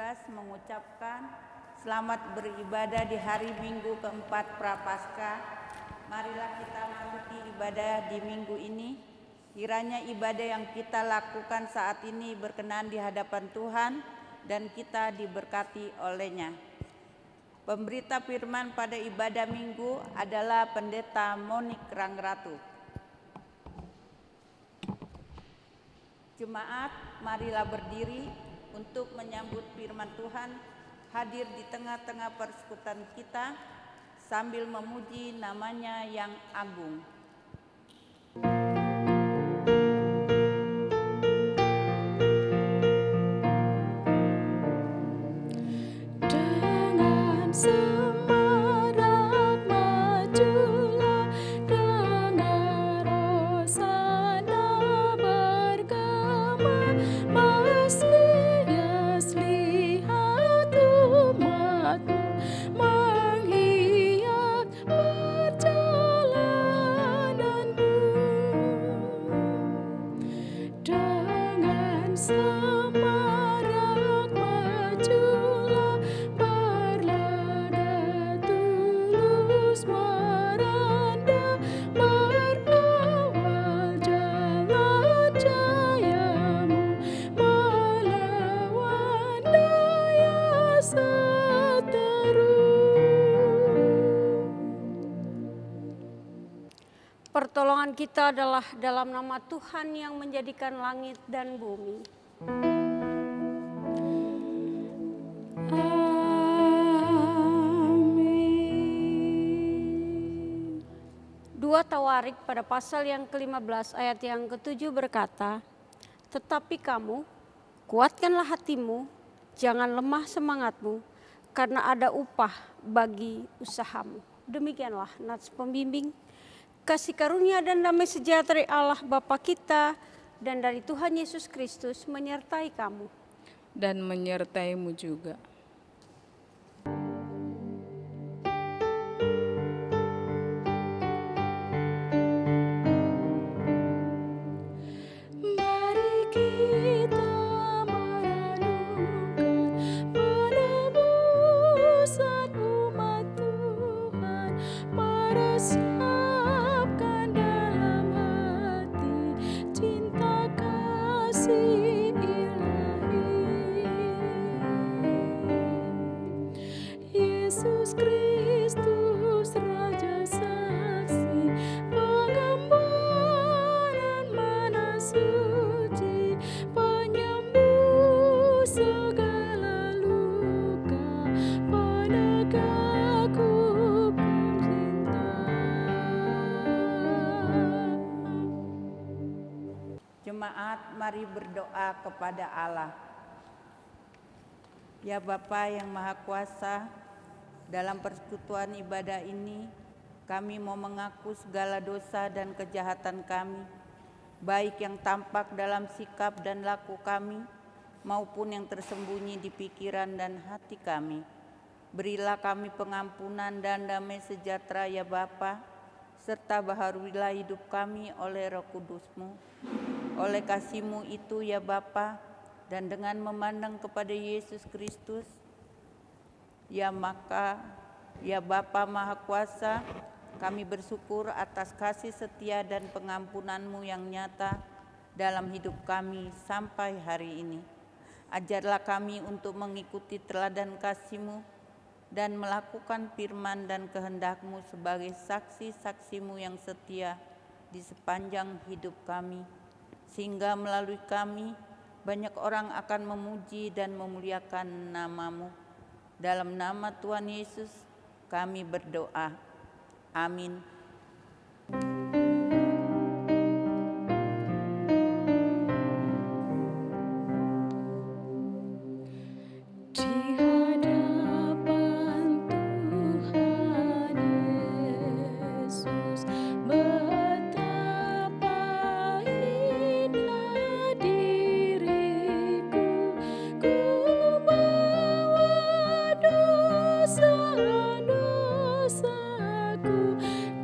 bertugas mengucapkan selamat beribadah di hari Minggu keempat Prapaskah. Marilah kita mengikuti ibadah di minggu ini. Kiranya ibadah yang kita lakukan saat ini berkenan di hadapan Tuhan dan kita diberkati olehnya. Pemberita firman pada ibadah minggu adalah Pendeta Monik Rangratu. Jemaat, marilah berdiri untuk menyambut firman Tuhan hadir di tengah-tengah persekutuan kita sambil memuji namanya yang agung. Pertolongan kita adalah dalam nama Tuhan yang menjadikan langit dan bumi. Amin. 2 Tawarik pada pasal yang ke-15 ayat yang ke-7 berkata, "Tetapi kamu, kuatkanlah hatimu, jangan lemah semangatmu, karena ada upah bagi usahamu." Demikianlah nats pembimbing. Kasih karunia dan damai sejahtera Allah Bapa kita dan dari Tuhan Yesus Kristus menyertai kamu. Dan menyertaimu juga. Jemaat, mari berdoa kepada Allah. Ya Bapa yang Maha Kuasa, dalam persekutuan ibadah ini kami mau mengaku segala dosa dan kejahatan kami, baik yang tampak dalam sikap dan laku kami maupun yang tersembunyi di pikiran dan hati kami. Berilah kami pengampunan dan damai sejahtera ya Bapa, serta baharuilah hidup kami oleh Roh Kudus-Mu. Oleh kasih-Mu itu ya Bapa, dan dengan memandang kepada Yesus Kristus, ya Bapa Maha Kuasa, kami bersyukur atas kasih setia dan pengampunan-Mu yang nyata dalam hidup kami sampai hari ini. Ajarlah kami untuk mengikuti teladan kasih-Mu dan melakukan firman dan kehendak-Mu sebagai saksi-saksi-Mu yang setia di sepanjang hidup kami, sehingga melalui kami banyak orang akan memuji dan memuliakan nama-Mu. Dalam nama Tuhan Yesus kami berdoa. Amin.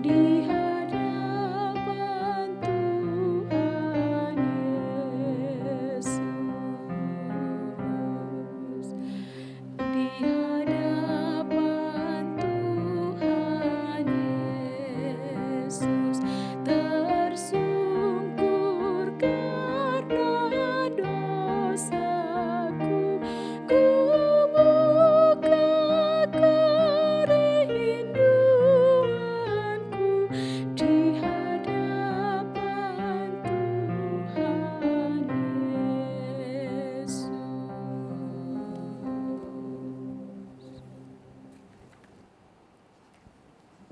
Di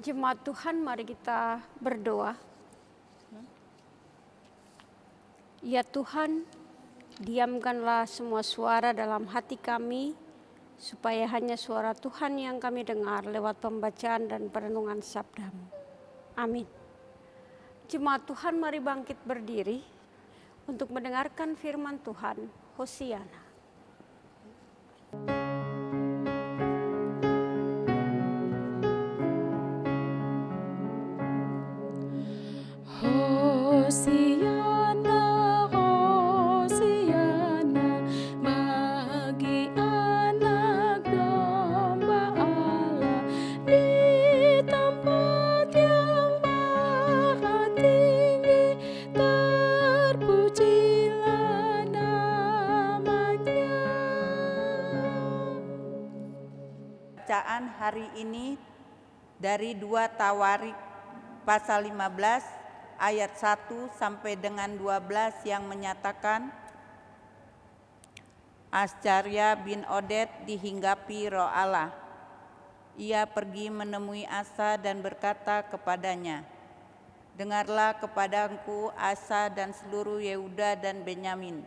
Jemaat Tuhan, mari kita berdoa. Ya Tuhan, diamkanlah semua suara dalam hati kami, supaya hanya suara Tuhan yang kami dengar lewat pembacaan dan perenungan sabda-Mu. Amin. Jemaat Tuhan, mari bangkit berdiri untuk mendengarkan firman Tuhan. Hosiana. Hosiana, Hosiana, bagi anak domba Allah di tempat yang maha tinggi, terpujilah namanya. Bacaan hari ini dari 2 Tawarik pasal 15 ayat 1 sampai dengan 12 yang menyatakan Azarya bin Oded dihinggapi roh Allah. Ia pergi menemui Asa dan berkata kepadanya, "Dengarlah kepadaku Asa dan seluruh Yehuda dan Benyamin.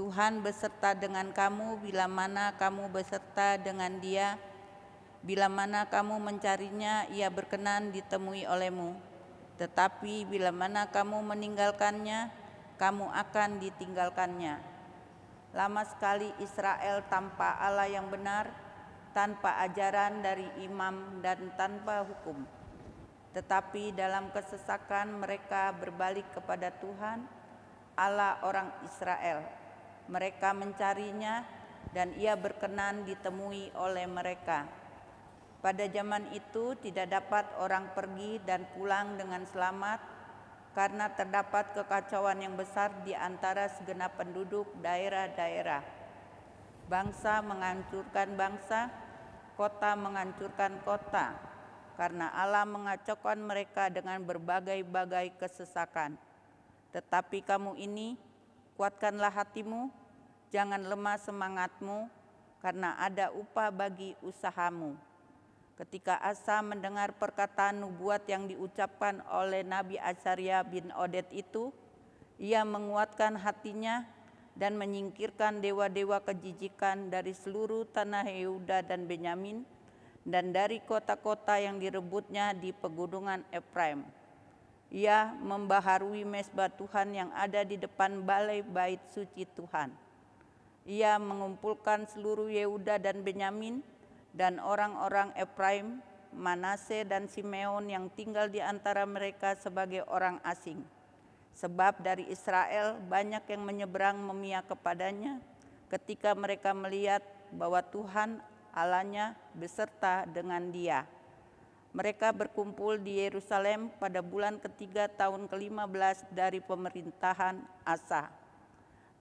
Tuhan beserta dengan kamu bila mana kamu beserta dengan Dia. Bila mana kamu mencarinya, Ia berkenan ditemui olehmu. Tetapi bila mana kamu meninggalkannya, kamu akan ditinggalkannya. Lama sekali Israel tanpa Allah yang benar, tanpa ajaran dari imam dan tanpa hukum. Tetapi dalam kesesakan mereka berbalik kepada Tuhan, Allah orang Israel. Mereka mencarinya dan Ia berkenan ditemui oleh mereka. Pada zaman itu tidak dapat orang pergi dan pulang dengan selamat karena terdapat kekacauan yang besar di antara segenap penduduk daerah-daerah. Bangsa menghancurkan bangsa, kota menghancurkan kota, karena Allah mengacaukan mereka dengan berbagai-bagai kesesakan. Tetapi kamu ini, kuatkanlah hatimu, jangan lemah semangatmu, karena ada upah bagi usahamu. Ketika Asa mendengar perkataan nubuat yang diucapkan oleh Nabi Azarya bin Oded itu, ia menguatkan hatinya dan menyingkirkan dewa-dewa kejijikan dari seluruh tanah Yehuda dan Benyamin dan dari kota-kota yang direbutnya di pegunungan Efraim. Ia membaharui mezbah Tuhan yang ada di depan balai bait suci Tuhan. Ia mengumpulkan seluruh Yehuda dan Benyamin dan orang-orang Efraim, Manase dan Simeon yang tinggal di antara mereka sebagai orang asing. Sebab dari Israel banyak yang menyeberang memihak kepadanya ketika mereka melihat bahwa Tuhan Allahnya beserta dengan dia. Mereka berkumpul di Yerusalem pada bulan ketiga tahun ke-15 dari pemerintahan Asa.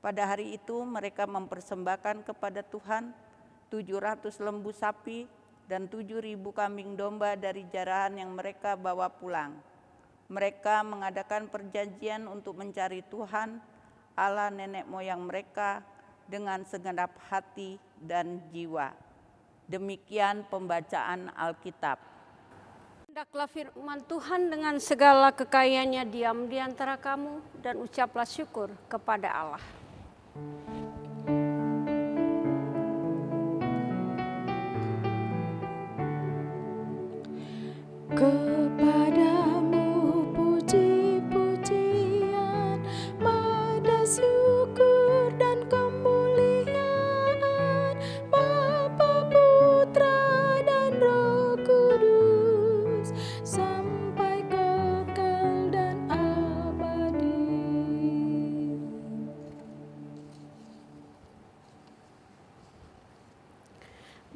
Pada hari itu mereka mempersembahkan kepada Tuhan 700 lembu sapi dan 7.000 kambing domba dari jarahan yang mereka bawa pulang. Mereka mengadakan perjanjian untuk mencari Tuhan, Allah nenek moyang mereka, dengan segenap hati dan jiwa. Demikian pembacaan Alkitab. Hendaklah firman Tuhan dengan segala kekayaannya diam di antara kamu, dan ucaplah syukur kepada Allah. Kepadamu puji-pujian, pada syukur dan kemuliaan, Bapa, Putra, dan Roh Kudus, sampai kekal dan abadi.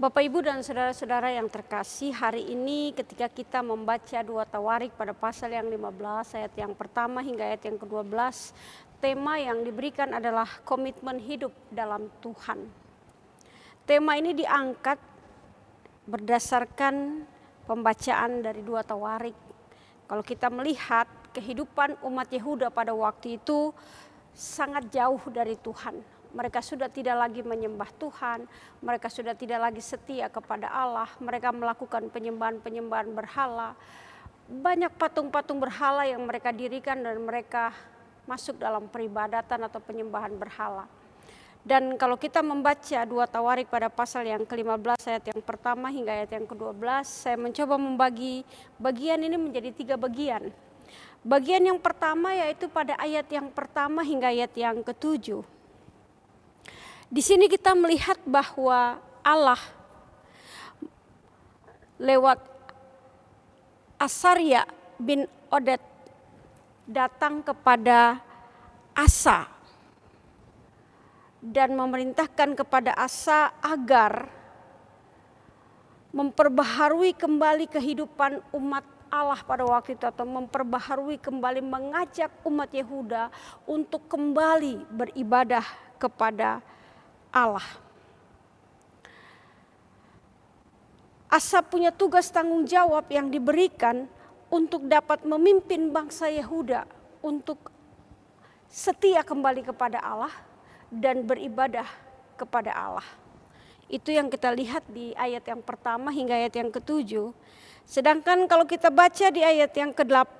Bapak, Ibu, dan saudara-saudara yang terkasih, hari ini ketika kita membaca 2 Tawarik pada pasal yang 15, ayat yang pertama hingga ayat yang ke-12, tema yang diberikan adalah komitmen hidup dalam Tuhan. Tema ini diangkat berdasarkan pembacaan dari 2 Tawarik. Kalau kita melihat kehidupan umat Yehuda pada waktu itu sangat jauh dari Tuhan. Mereka sudah tidak lagi menyembah Tuhan, mereka sudah tidak lagi setia kepada Allah, mereka melakukan penyembahan-penyembahan berhala. Banyak patung-patung berhala yang mereka dirikan dan mereka masuk dalam peribadatan atau penyembahan berhala. Dan kalau kita membaca 2 Tawarik pada pasal yang ke-15 ayat yang pertama hingga ayat yang ke-12, saya mencoba membagi bagian ini menjadi 3 bagian. Bagian yang pertama yaitu pada ayat yang pertama hingga ayat yang ke-7. Di sini kita melihat bahwa Allah lewat Asaria bin Oded datang kepada Asa dan memerintahkan kepada Asa agar memperbaharui kembali kehidupan umat Allah pada waktu itu, atau memperbaharui kembali, mengajak umat Yehuda untuk kembali beribadah kepada Allah. Asa punya tugas tanggung jawab yang diberikan untuk dapat memimpin bangsa Yehuda untuk setia kembali kepada Allah dan beribadah kepada Allah. Itu yang kita lihat di ayat yang pertama hingga ayat yang ke-7. Sedangkan kalau kita baca di ayat yang ke-8,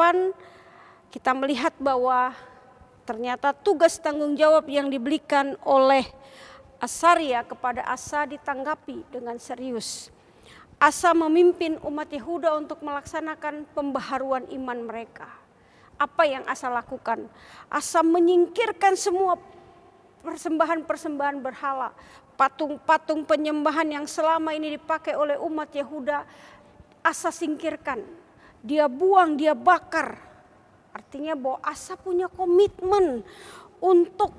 kita melihat bahwa ternyata tugas tanggung jawab yang diberikan oleh Asaria kepada Asa ditanggapi dengan serius. Asa memimpin umat Yehuda untuk melaksanakan pembaharuan iman mereka. Apa yang Asa lakukan? Asa menyingkirkan semua persembahan-persembahan berhala, patung-patung penyembahan yang selama ini dipakai oleh umat Yehuda. Asa singkirkan, dia buang, dia bakar. Artinya bahwa Asa punya komitmen untuk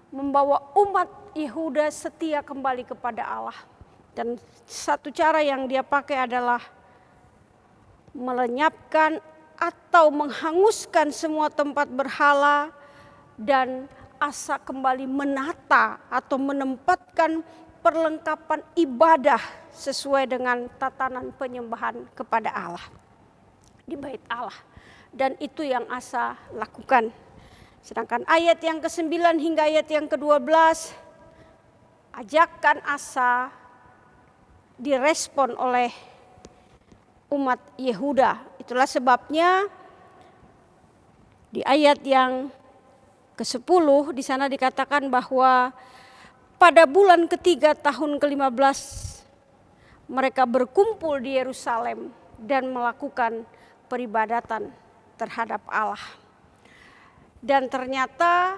membawa umat Yehuda setia kembali kepada Allah. Dan satu cara yang dia pakai adalah melenyapkan atau menghanguskan semua tempat berhala, dan Asa kembali menata atau menempatkan perlengkapan ibadah sesuai dengan tatanan penyembahan kepada Allah di bait Allah. Dan itu yang Asa lakukan. Sedangkan ayat yang ke-9 hingga ayat yang ke-12, ajakan Asa direspon oleh umat Yehuda. Itulah sebabnya di ayat yang ke-10 di sana dikatakan bahwa pada bulan ketiga tahun ke-15 mereka berkumpul di Yerusalem dan melakukan peribadatan terhadap Allah. Dan ternyata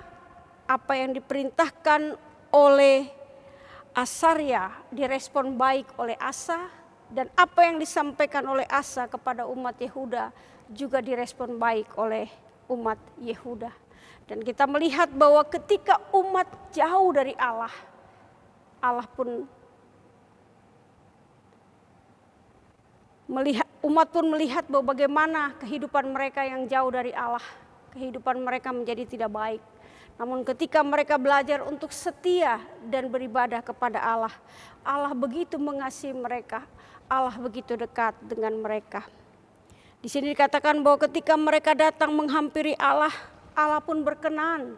apa yang diperintahkan oleh Asaria direspon baik oleh Asa, dan apa yang disampaikan oleh Asa kepada umat Yehuda juga direspon baik oleh umat Yehuda. Dan kita melihat bahwa ketika umat jauh dari Allah, Allah pun melihat bahwa bagaimana kehidupan mereka yang jauh dari Allah, kehidupan mereka menjadi tidak baik. Namun ketika mereka belajar untuk setia dan beribadah kepada Allah, Allah begitu mengasihi mereka, Allah begitu dekat dengan mereka. Di sini dikatakan bahwa ketika mereka datang menghampiri Allah, Allah pun berkenan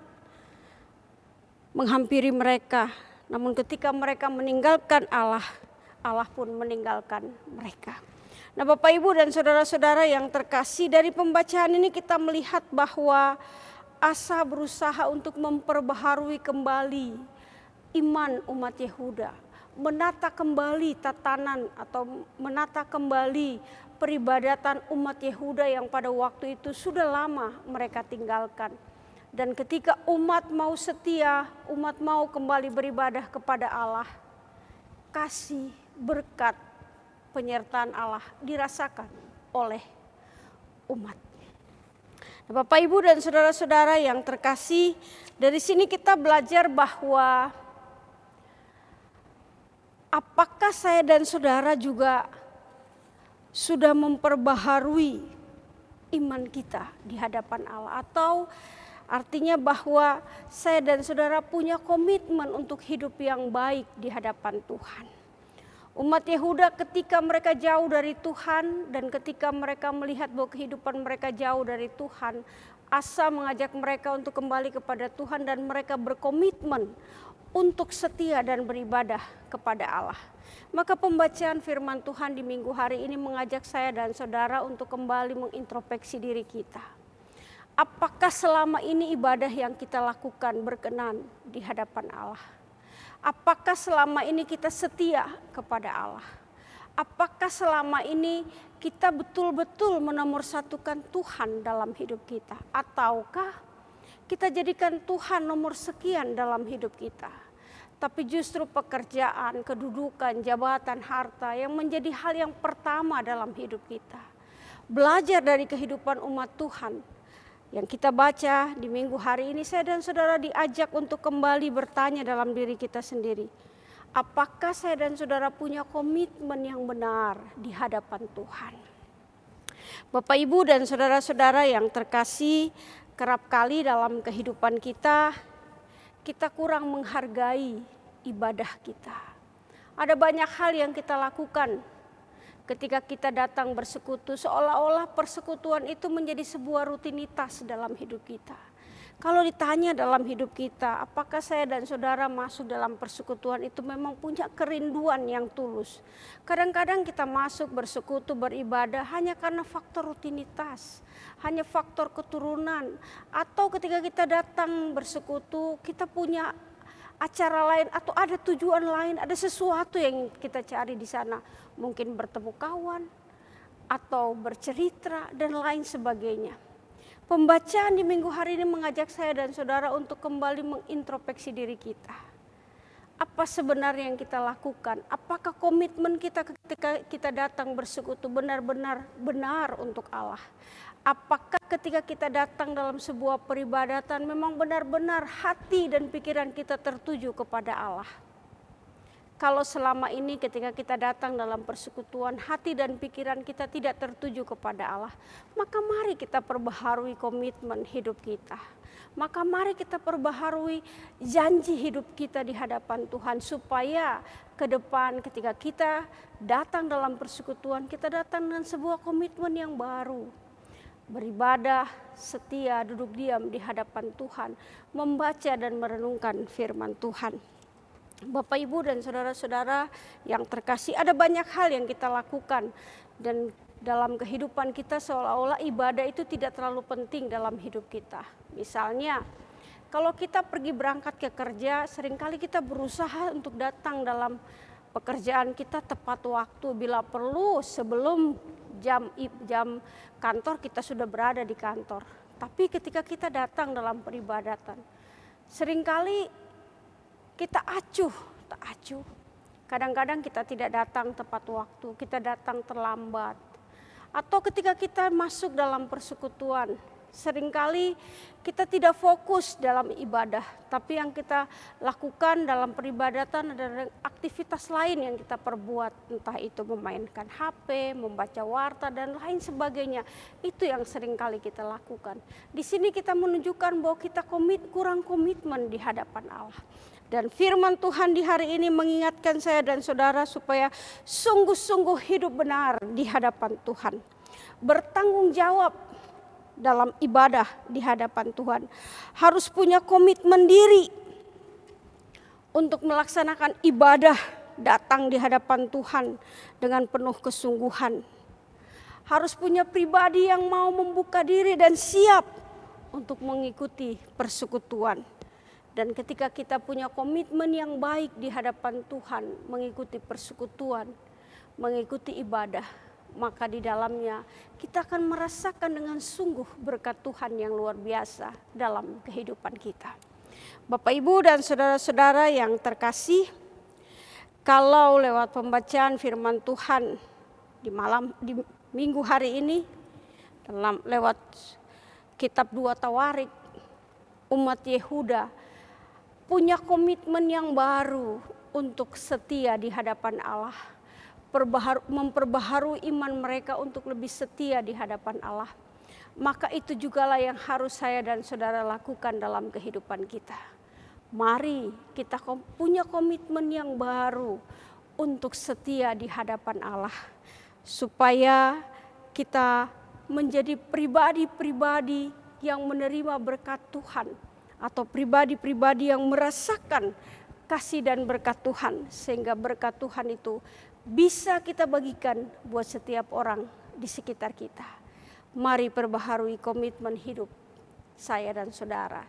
menghampiri mereka. Namun ketika mereka meninggalkan Allah, Allah pun meninggalkan mereka. Nah, Bapak Ibu dan saudara-saudara yang terkasih, dari pembacaan ini kita melihat bahwa Asa berusaha untuk memperbaharui kembali iman umat Yehuda, menata kembali tatanan atau menata kembali peribadatan umat Yehuda yang pada waktu itu sudah lama mereka tinggalkan. Dan ketika umat mau setia, umat mau kembali beribadah kepada Allah, kasih, berkat, penyertaan Allah dirasakan oleh umat. Nah, Bapak Ibu dan saudara-saudara yang terkasih, dari sini kita belajar bahwa apakah saya dan saudara juga sudah memperbaharui iman kita di hadapan Allah, atau artinya bahwa saya dan saudara punya komitmen untuk hidup yang baik di hadapan Tuhan. Umat Yehuda ketika mereka jauh dari Tuhan dan ketika mereka melihat bahwa kehidupan mereka jauh dari Tuhan, Asa mengajak mereka untuk kembali kepada Tuhan dan mereka berkomitmen untuk setia dan beribadah kepada Allah. Maka pembacaan firman Tuhan di minggu hari ini mengajak saya dan saudara untuk kembali mengintrospeksi diri kita. Apakah selama ini ibadah yang kita lakukan berkenan di hadapan Allah? Apakah selama ini kita setia kepada Allah? Apakah selama ini kita betul-betul menomorsatukan Tuhan dalam hidup kita? Ataukah kita jadikan Tuhan nomor sekian dalam hidup kita? Tapi justru pekerjaan, kedudukan, jabatan, harta yang menjadi hal yang pertama dalam hidup kita. Belajar dari kehidupan umat Tuhan yang kita baca di minggu hari ini, saya dan saudara diajak untuk kembali bertanya dalam diri kita sendiri. Apakah saya dan saudara punya komitmen yang benar di hadapan Tuhan? Bapak, Ibu, dan saudara-saudara yang terkasih, kerap kali dalam kehidupan kita kurang menghargai ibadah kita. Ada banyak hal yang kita lakukan ketika kita datang bersekutu, seolah-olah persekutuan itu menjadi sebuah rutinitas dalam hidup kita. Kalau ditanya dalam hidup kita, apakah saya dan saudara masuk dalam persekutuan itu memang punya kerinduan yang tulus? Kadang-kadang kita masuk bersekutu, beribadah hanya karena faktor rutinitas, hanya faktor keturunan. Atau ketika kita datang bersekutu, kita punya acara lain atau ada tujuan lain, ada sesuatu yang kita cari di sana. Mungkin bertemu kawan atau bercerita dan lain sebagainya. Pembacaan di minggu hari ini mengajak saya dan saudara untuk kembali mengintrospeksi diri kita. Apa sebenarnya yang kita lakukan? Apakah komitmen kita ketika kita datang bersekutu benar-benar benar untuk Allah? Apakah ketika kita datang dalam sebuah peribadatan memang benar-benar hati dan pikiran kita tertuju kepada Allah? Kalau selama ini ketika kita datang dalam persekutuan, hati dan pikiran kita tidak tertuju kepada Allah, maka mari kita perbaharui komitmen hidup kita. Maka mari kita perbaharui janji hidup kita di hadapan Tuhan, supaya ke depan ketika kita datang dalam persekutuan, kita datang dengan sebuah komitmen yang baru. Beribadah, setia, duduk diam di hadapan Tuhan, membaca dan merenungkan firman Tuhan. Bapak, Ibu, dan saudara-saudara yang terkasih, ada banyak hal yang kita lakukan dan dalam kehidupan kita seolah-olah ibadah itu tidak terlalu penting dalam hidup kita. Misalnya, kalau kita pergi berangkat ke kerja, seringkali kita berusaha untuk datang dalam pekerjaan kita tepat waktu. Bila perlu sebelum jam kantor kita sudah berada di kantor. Tapi ketika kita datang dalam peribadatan, seringkali kita tak acuh. Kadang-kadang kita tidak datang tepat waktu, kita datang terlambat. Atau ketika kita masuk dalam persekutuan, seringkali kita tidak fokus dalam ibadah, tapi yang kita lakukan dalam peribadatan adalah aktivitas lain yang kita perbuat, entah itu memainkan HP, membaca warta dan lain sebagainya. Itu yang seringkali kita lakukan. Di sini kita menunjukkan bahwa kita kurang komitmen di hadapan Allah. Dan firman Tuhan di hari ini mengingatkan saya dan saudara supaya sungguh-sungguh hidup benar di hadapan Tuhan. Bertanggung jawab dalam ibadah di hadapan Tuhan. Harus punya komitmen diri untuk melaksanakan ibadah datang di hadapan Tuhan dengan penuh kesungguhan. Harus punya pribadi yang mau membuka diri dan siap untuk mengikuti persekutuan. Dan ketika kita punya komitmen yang baik di hadapan Tuhan, mengikuti persekutuan, mengikuti ibadah, maka di dalamnya kita akan merasakan dengan sungguh berkat Tuhan yang luar biasa dalam kehidupan kita. Bapak, Ibu, dan saudara-saudara yang terkasih, kalau lewat pembacaan firman Tuhan di minggu hari ini, lewat kitab 2 Tawarik, umat Yehuda punya komitmen yang baru untuk setia di hadapan Allah. Memperbaharui iman mereka untuk lebih setia di hadapan Allah. Maka itu jugalah yang harus saya dan saudara lakukan dalam kehidupan kita. Mari kita punya komitmen yang baru untuk setia di hadapan Allah. Supaya kita menjadi pribadi-pribadi yang menerima berkat Tuhan atau pribadi-pribadi yang merasakan kasih dan berkat Tuhan, sehingga berkat Tuhan itu bisa kita bagikan buat setiap orang di sekitar kita. Mari perbaharui komitmen hidup saya dan saudara,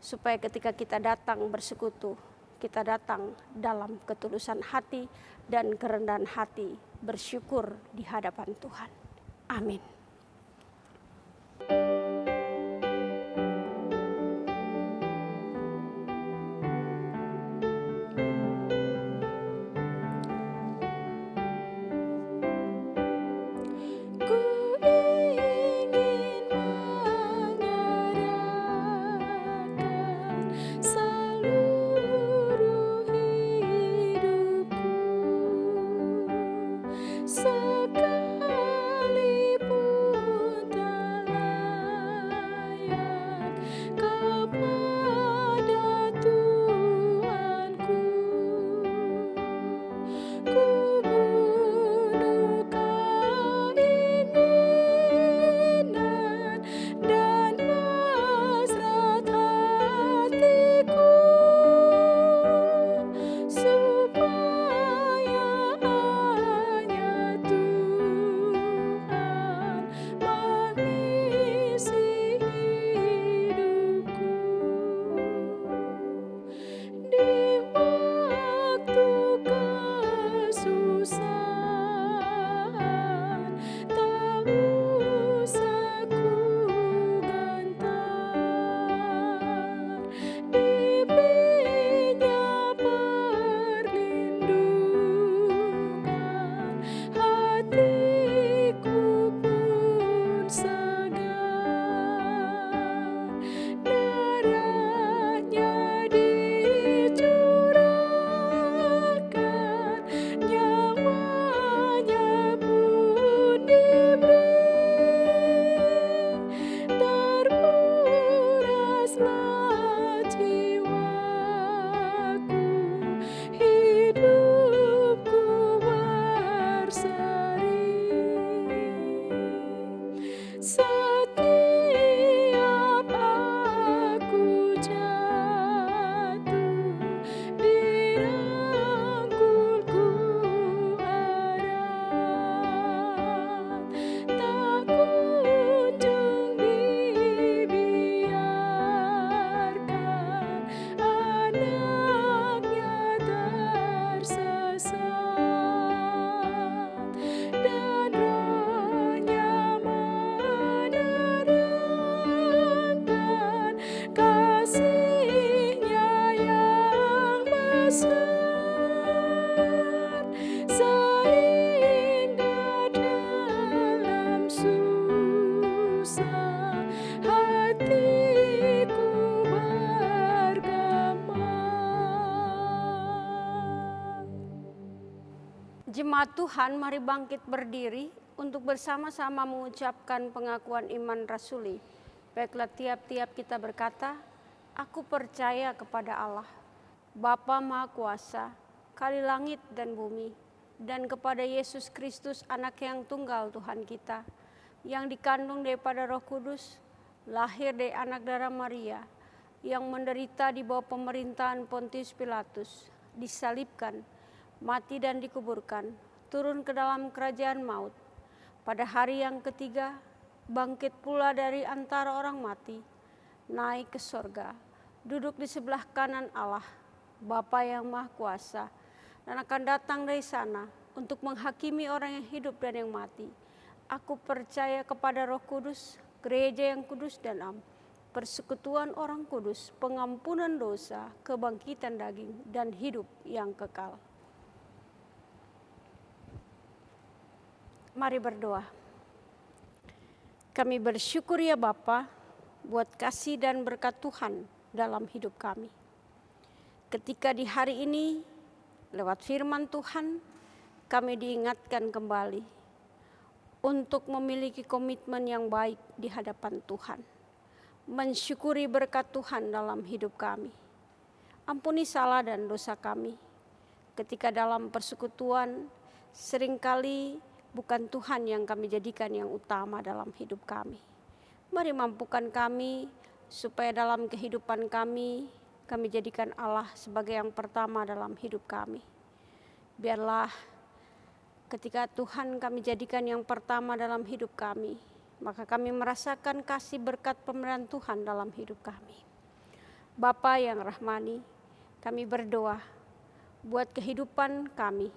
supaya ketika kita datang bersekutu, kita datang dalam ketulusan hati dan kerendahan hati, bersyukur di hadapan Tuhan. Amin. Ku ingin menyerahkan seluruh hidupku, sekalipun tak layak kepada Tuhanku. Ku bunuh keinginan dan hasrat hatiku, supaya hanya Tuhan mengisi hidupku. Di waktu kesusahan tak usah ku gentar, diberinya perlindungan, hatiku pun segar. Darahnya dicurahkan, nyawanya pun diberi, terkuraslah jiwaku, hidupku berseri. Setiap aku jatuh, dirangkulku erat, tak kunjung dibiarkan anaknya tersesat, dan rohnya menerangkan kasihnya yang besar, sehingga dalam susah hatiku bergema. Jemaat Tuhan, mari bangkit berdiri untuk bersama-sama mengucapkan pengakuan iman rasuli. Baiklah, tiap-tiap kita berkata, aku percaya kepada Allah, Bapa Maha Kuasa, Kali langit dan bumi, dan kepada Yesus Kristus, anak yang tunggal Tuhan kita, yang dikandung daripada Roh Kudus, lahir dari anak darah Maria, yang menderita di bawah pemerintahan Pontius Pilatus, disalibkan, mati dan dikuburkan, turun ke dalam kerajaan maut. Pada hari yang ketiga, bangkit pula dari antara orang mati, naik ke sorga, duduk di sebelah kanan Allah, Bapa yang Maha Kuasa, dan akan datang dari sana untuk menghakimi orang yang hidup dan yang mati. Aku percaya kepada Roh Kudus, gereja yang kudus dan am, persekutuan orang kudus, pengampunan dosa, kebangkitan daging, dan hidup yang kekal. Mari berdoa. Kami bersyukur ya Bapa, buat kasih dan berkat Tuhan dalam hidup kami. Ketika di hari ini, lewat firman Tuhan, kami diingatkan kembali untuk memiliki komitmen yang baik di hadapan Tuhan. Mensyukuri berkat Tuhan dalam hidup kami. Ampuni salah dan dosa kami. Ketika dalam persekutuan, seringkali bukan Tuhan yang kami jadikan yang utama dalam hidup kami. Mari mampukan kami supaya dalam kehidupan kami jadikan Allah sebagai yang pertama dalam hidup kami. Biarlah ketika Tuhan kami jadikan yang pertama dalam hidup kami, maka kami merasakan kasih berkat pemeliharaan Tuhan dalam hidup kami. Bapa yang rahmani, kami berdoa buat kehidupan kami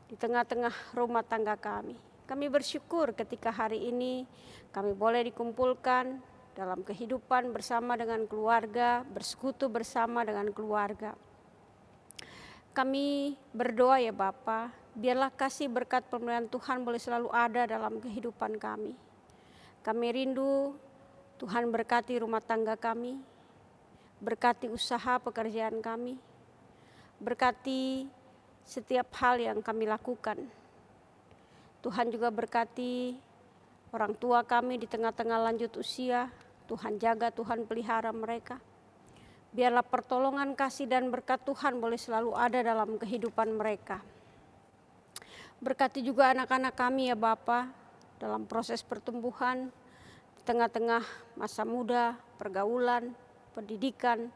di tengah-tengah rumah tangga kami. Kami bersyukur ketika hari ini kami boleh dikumpulkan dalam kehidupan bersama dengan keluarga, bersekutu bersama dengan keluarga. Kami berdoa ya Bapa, biarlah kasih berkat pemeliharaan Tuhan boleh selalu ada dalam kehidupan kami. Kami rindu Tuhan berkati rumah tangga kami, berkati usaha pekerjaan kami, berkati setiap hal yang kami lakukan. Tuhan juga berkati orang tua kami di tengah-tengah lanjut usia. Tuhan jaga, Tuhan pelihara mereka. Biarlah pertolongan kasih dan berkat Tuhan boleh selalu ada dalam kehidupan mereka. Berkati juga anak-anak kami ya Bapa, dalam proses pertumbuhan, di tengah-tengah masa muda, pergaulan, pendidikan,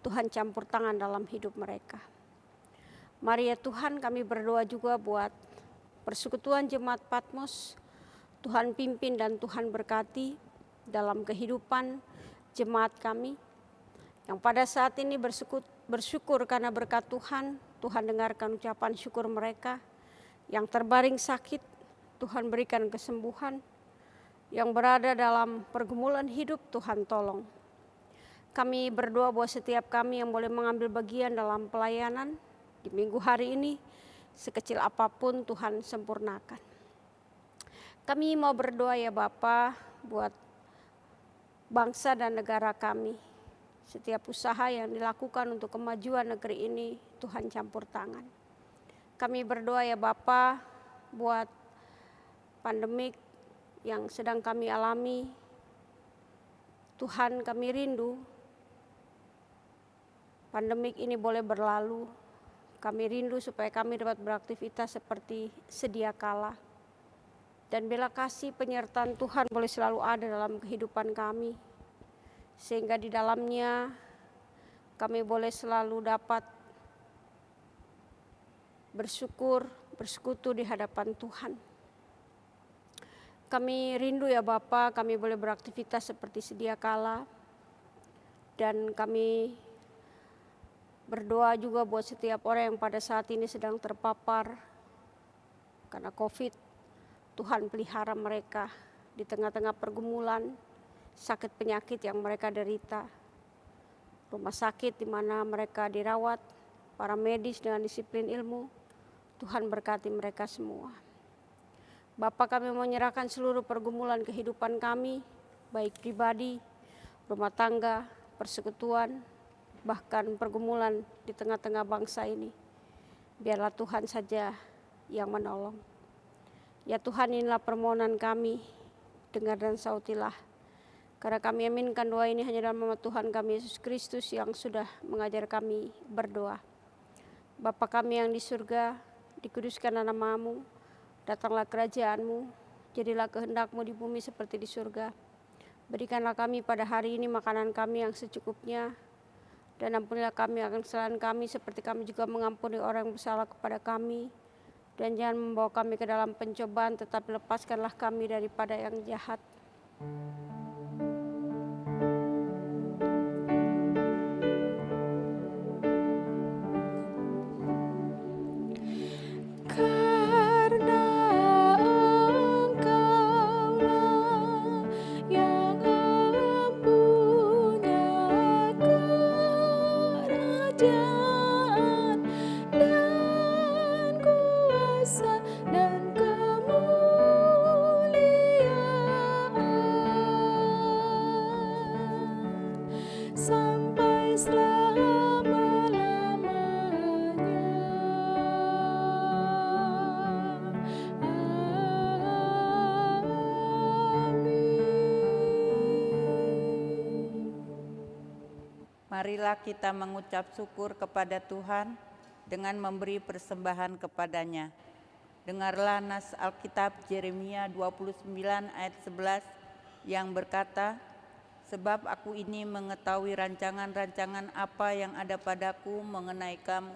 Tuhan campur tangan dalam hidup mereka. Mari ya Tuhan, kami berdoa juga buat persekutuan jemaat Patmos. Tuhan pimpin dan Tuhan berkati dalam kehidupan jemaat kami, yang pada saat ini bersyukur karena berkat Tuhan. Tuhan dengarkan ucapan syukur mereka. Yang terbaring sakit, Tuhan berikan kesembuhan. Yang berada dalam pergumulan hidup, Tuhan tolong. Kami berdoa bahwa setiap kami yang boleh mengambil bagian dalam pelayanan di minggu hari ini, sekecil apapun Tuhan sempurnakan. Kami mau berdoa ya Bapa buat bangsa dan negara kami. Setiap usaha yang dilakukan untuk kemajuan negeri ini, Tuhan campur tangan. Kami berdoa ya Bapa buat pandemik yang sedang kami alami. Tuhan, kami rindu pandemik ini boleh berlalu. Kami rindu supaya kami dapat beraktivitas seperti sedia kala. Dan bila kasih penyertaan Tuhan boleh selalu ada dalam kehidupan kami. Sehingga di dalamnya kami boleh selalu dapat bersyukur, bersekutu di hadapan Tuhan. Kami rindu ya Bapa, kami boleh beraktivitas seperti sedia kala. Dan kami berdoa juga buat setiap orang yang pada saat ini sedang terpapar karena COVID. Tuhan pelihara mereka di tengah-tengah pergumulan, sakit penyakit yang mereka derita. Rumah sakit di mana mereka dirawat, para medis dengan disiplin ilmu. Tuhan berkati mereka semua. Bapa, kami mau menyerahkan seluruh pergumulan kehidupan kami, baik pribadi, rumah tangga, persekutuan, bahkan pergumulan di tengah-tengah bangsa ini. Biarlah Tuhan saja yang menolong. Ya Tuhan, inilah permohonan kami, dengar dan sautilah. Karena kami aminkan doa ini hanya dalam nama Tuhan kami Yesus Kristus yang sudah mengajar kami berdoa. Bapa kami yang di surga, dikuduskanlah nama-Mu, datanglah kerajaan-Mu, jadilah kehendak-Mu di bumi seperti di surga. Berikanlah kami pada hari ini makanan kami yang secukupnya, dan ampunilah kami akan kesalahan kami seperti kami juga mengampuni orang yang bersalah kepada kami. Dan jangan membawa kami ke dalam pencobaan, tetapi lepaskanlah kami daripada yang jahat. Karena Engkaulah yang mempunyai kerajaan dan kuasa dan kemuliaan sampai Marilah kita mengucap syukur kepada Tuhan dengan memberi persembahan kepadanya. Dengarlah nas Alkitab Yeremia 29 ayat 11. yang berkata, "Sebab aku ini mengetahui rancangan-rancangan apa yang ada padaku mengenai kamu."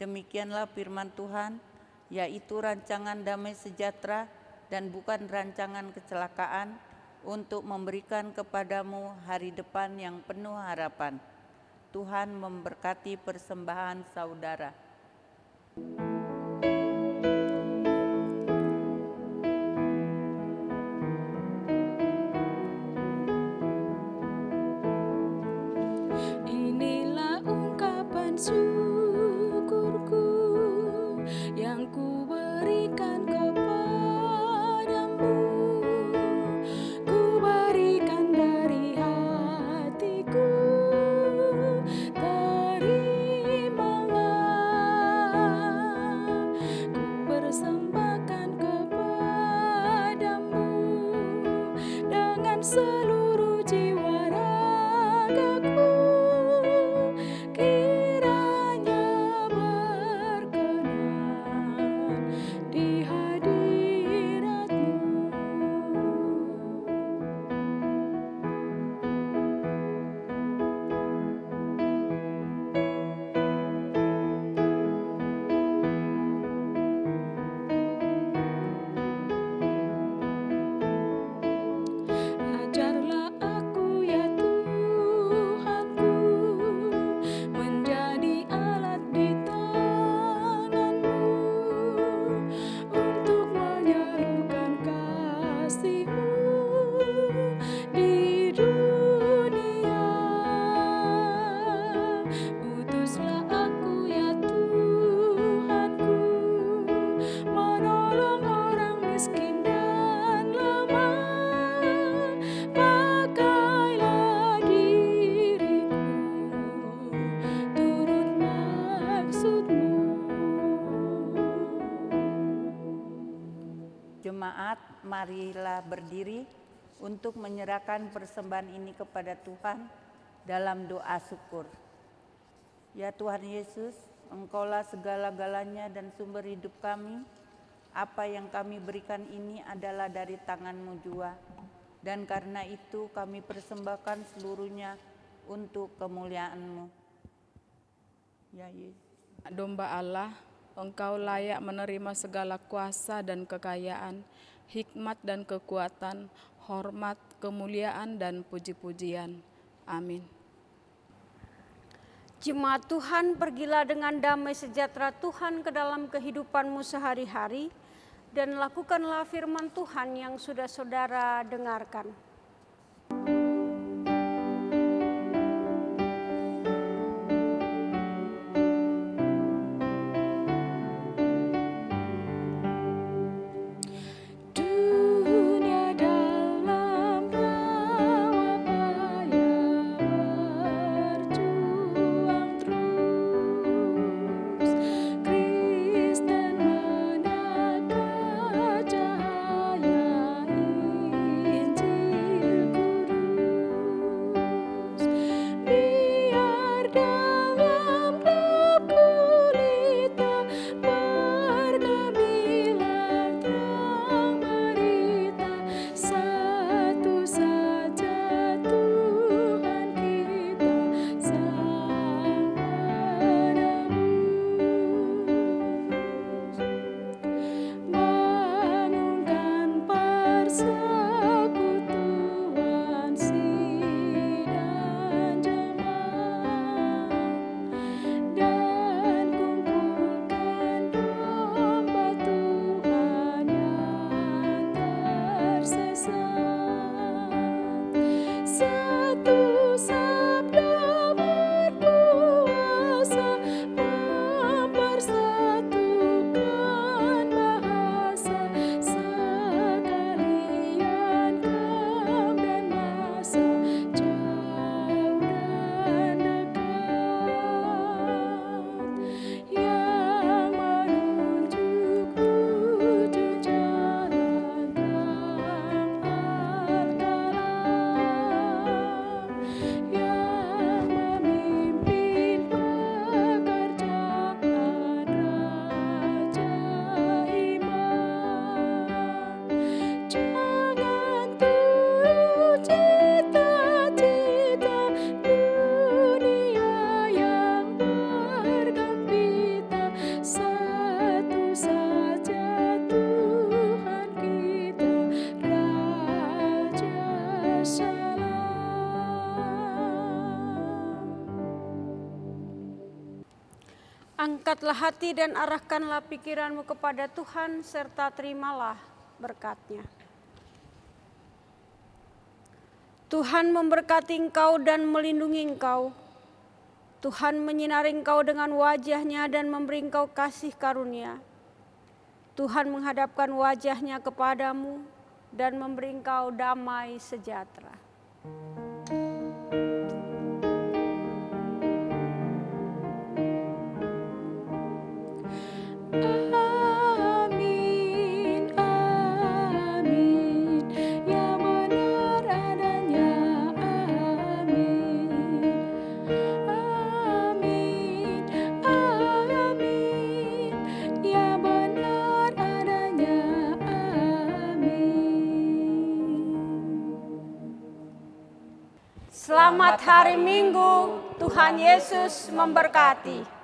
Demikianlah firman Tuhan, yaitu rancangan damai sejahtera dan bukan rancangan kecelakaan, untuk memberikan kepadamu hari depan yang penuh harapan. Tuhan memberkati persembahan saudara. Inilah ungkapan syukurku yang ku berikan kepadamu. Ku berikan dari hatiku, terimalah. Ku persembahkan kepadamu dengan seluruh jiwa ragaku. Kiranya berkenan di hadirat-Mu. Ajarlah aku ya Tuhanku, menjadi alat di tangan-Mu untuk menyalurkan kasih-Mu di dunia. Utuslah aku ya Tuhanku, menolong orang miskin dan lemah. Pakailah diriku turut maksud-Mu. Jemaat, marilah berdiri untuk menyerahkan persembahan ini kepada Tuhan dalam doa syukur. Ya Tuhan Yesus, Engkaulah segala-galanya dan sumber hidup kami. Apa yang kami berikan ini adalah dari tangan-Mu jua, dan karena itu kami persembahkan seluruhnya untuk kemuliaan-Mu. Ya Yesus. Domba Allah, Engkau layak menerima segala kuasa dan kekayaan, hikmat dan kekuatan, hormat, kemuliaan dan puji-pujian. Amin. Jemaat Tuhan, pergilah dengan damai sejahtera Tuhan ke dalam kehidupanmu sehari-hari, dan lakukanlah firman Tuhan yang sudah saudara dengarkan. Dunia dalam rawa bahaya, berjuang terus. Kristen mendekat cahaya Injil. Angkatlah hati dan arahkanlah pikiranmu kepada Tuhan serta terimalah berkat-Nya. Tuhan memberkati engkau dan melindungi engkau. Tuhan menyinari engkau dengan wajah-Nya dan memberi engkau kasih karunia. Tuhan menghadapkan wajah-Nya kepadamu dan memberi engkau damai sejahtera. Amin, amin, ya benar adanya. Amin, amin, amin, ya benar adanya. Amin. Selamat hari Minggu, Tuhan Yesus memberkati.